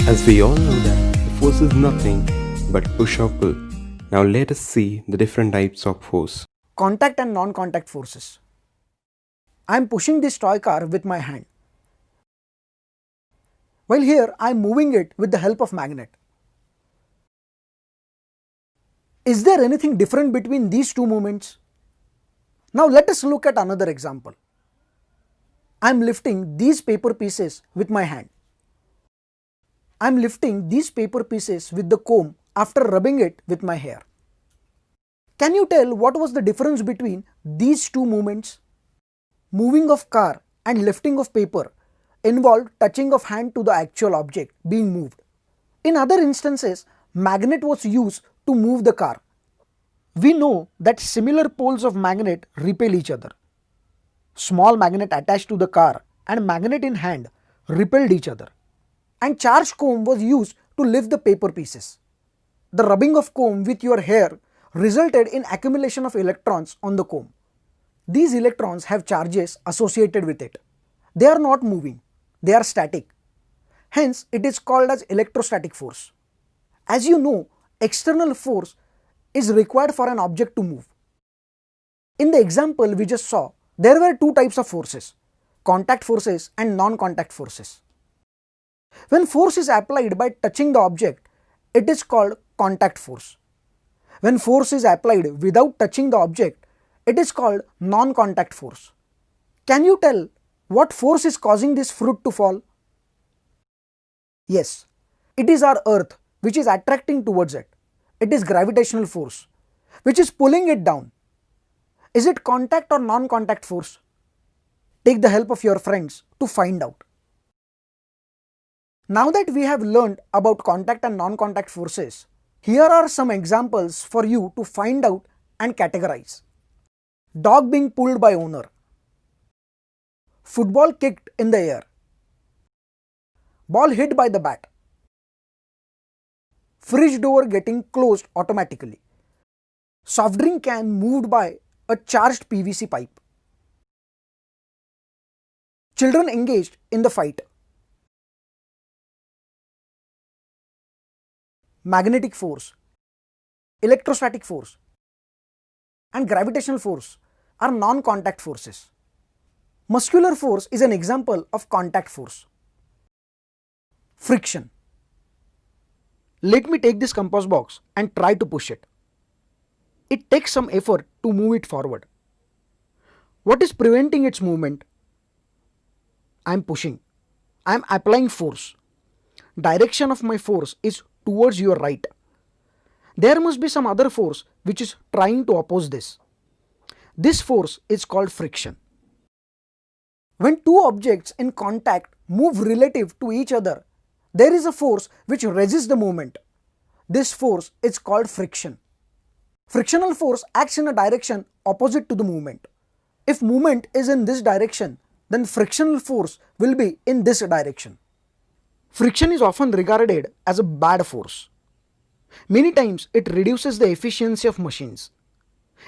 As we all know that the force is nothing but push or pull. Now let us see the different types of force. Contact and non-contact forces. I am pushing this toy car with my hand, while here I am moving it with the help of magnet. Is there anything different between these two movements? Now let us look at another example. I am lifting these paper pieces with my hand. I am lifting these paper pieces with the comb after rubbing it with my hair. Can you tell what was the difference between these two movements? Moving of car and lifting of paper involved touching of hand to the actual object being moved. In other instances, magnet was used to move the car. We know that similar poles of magnet repel each other. Small magnet attached to the car and magnet in hand repelled each other, and charged comb was used to lift the paper pieces. The rubbing of comb with your hair resulted in accumulation of electrons on the comb. These electrons have charges associated with it. They are not moving, they are static. Hence, it is called as electrostatic force. As you know, external force is required for an object to move. In the example we just saw, there were two types of forces, contact forces and non-contact forces. When force is applied by touching the object, it is called contact force. When force is applied without touching the object, it is called non-contact force. Can you tell what force is causing this fruit to fall? Yes, it is our earth which is attracting towards it. It is gravitational force which is pulling it down. Is it contact or non-contact force? Take the help of your friends to find out. Now that we have learned about contact and non-contact forces, here are some examples for you to find out and categorize. Dog being pulled by owner. Football kicked in the air. Ball hit by the bat. Fridge door getting closed automatically. Soft drink can moved by a charged PVC pipe. Children engaged in the fight. Magnetic force, electrostatic force, and gravitational force are non-contact forces. Muscular force is an example of contact force. Friction. Let me take this compass box and try to push it. It takes some effort to move it forward. What is preventing its movement? I am pushing. I am applying force. Direction of my force is towards your right. There must be some other force which is trying to oppose this. This force is called friction. When two objects in contact move relative to each other, there is a force which resists the movement. This force is called friction. Frictional force acts in a direction opposite to the movement. If movement is in this direction, then frictional force will be in this direction. Friction is often regarded as a bad force. Many times it reduces the efficiency of machines.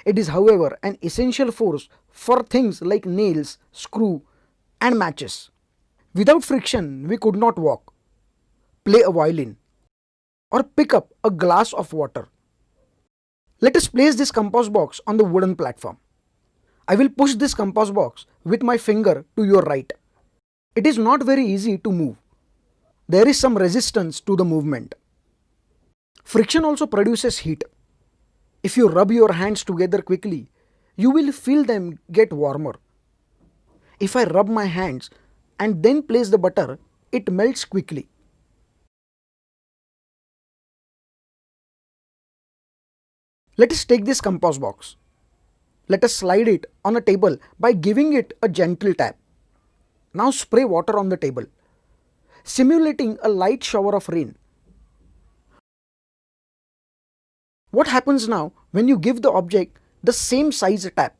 It is, however, an essential force for things like nails, screw, and matches. Without friction, we could not walk, play a violin, or pick up a glass of water. Let us place this compass box on the wooden platform. I will push this compass box with my finger to your right. It is not very easy to move. There is some resistance to the movement. Friction also produces heat. If you rub your hands together quickly, you will feel them get warmer. If I rub my hands and then place the butter, it melts quickly. Let us take this compass box. Let us slide it on a table by giving it a gentle tap. Now spray water on the table, simulating a light shower of rain. What happens now when you give the object the same size tap?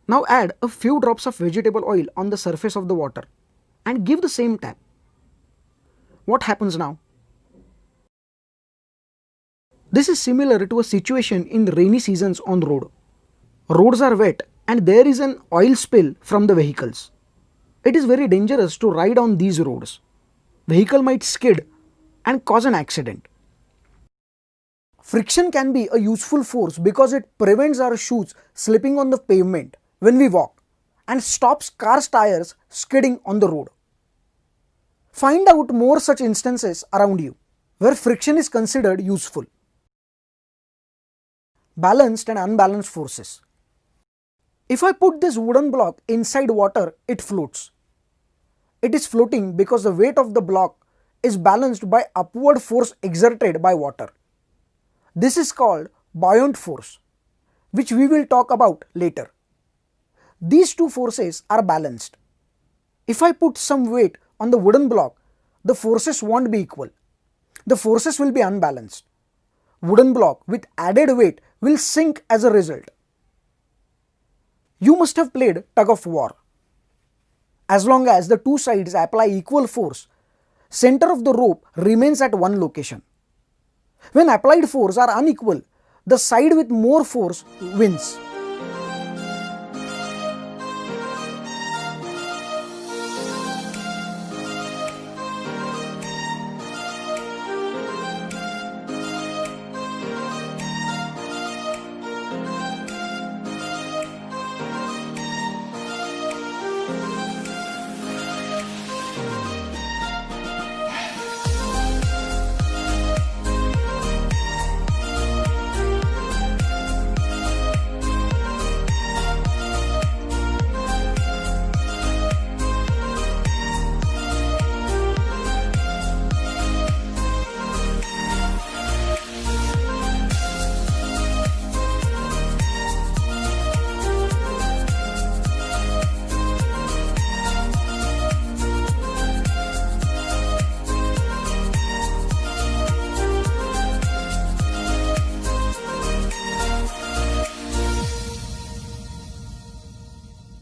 Now add a few drops of vegetable oil on the surface of the water and give the same tap. What happens now? This is similar to a situation in rainy seasons on the road. Roads are wet and there is an oil spill from the vehicles. It is very dangerous to ride on these roads. vehicle might skid and cause an accident. Friction can be a useful force because it prevents our shoes slipping on the pavement when we walk and stops cars' tires skidding on the road. Find out more such instances around you where friction is considered useful. Balanced and unbalanced forces. If I put this wooden block inside water, it floats. It is floating because the weight of the block is balanced by upward force exerted by water. This is called buoyant force, which we will talk about later. These two forces are balanced. If I put some weight on the wooden block, the forces won't be equal. The forces will be unbalanced. Wooden block with added weight will sink as a result. You must have played tug of war. As long as the two sides apply equal force, center of the rope remains at one location. When applied force are unequal, the side with more force wins.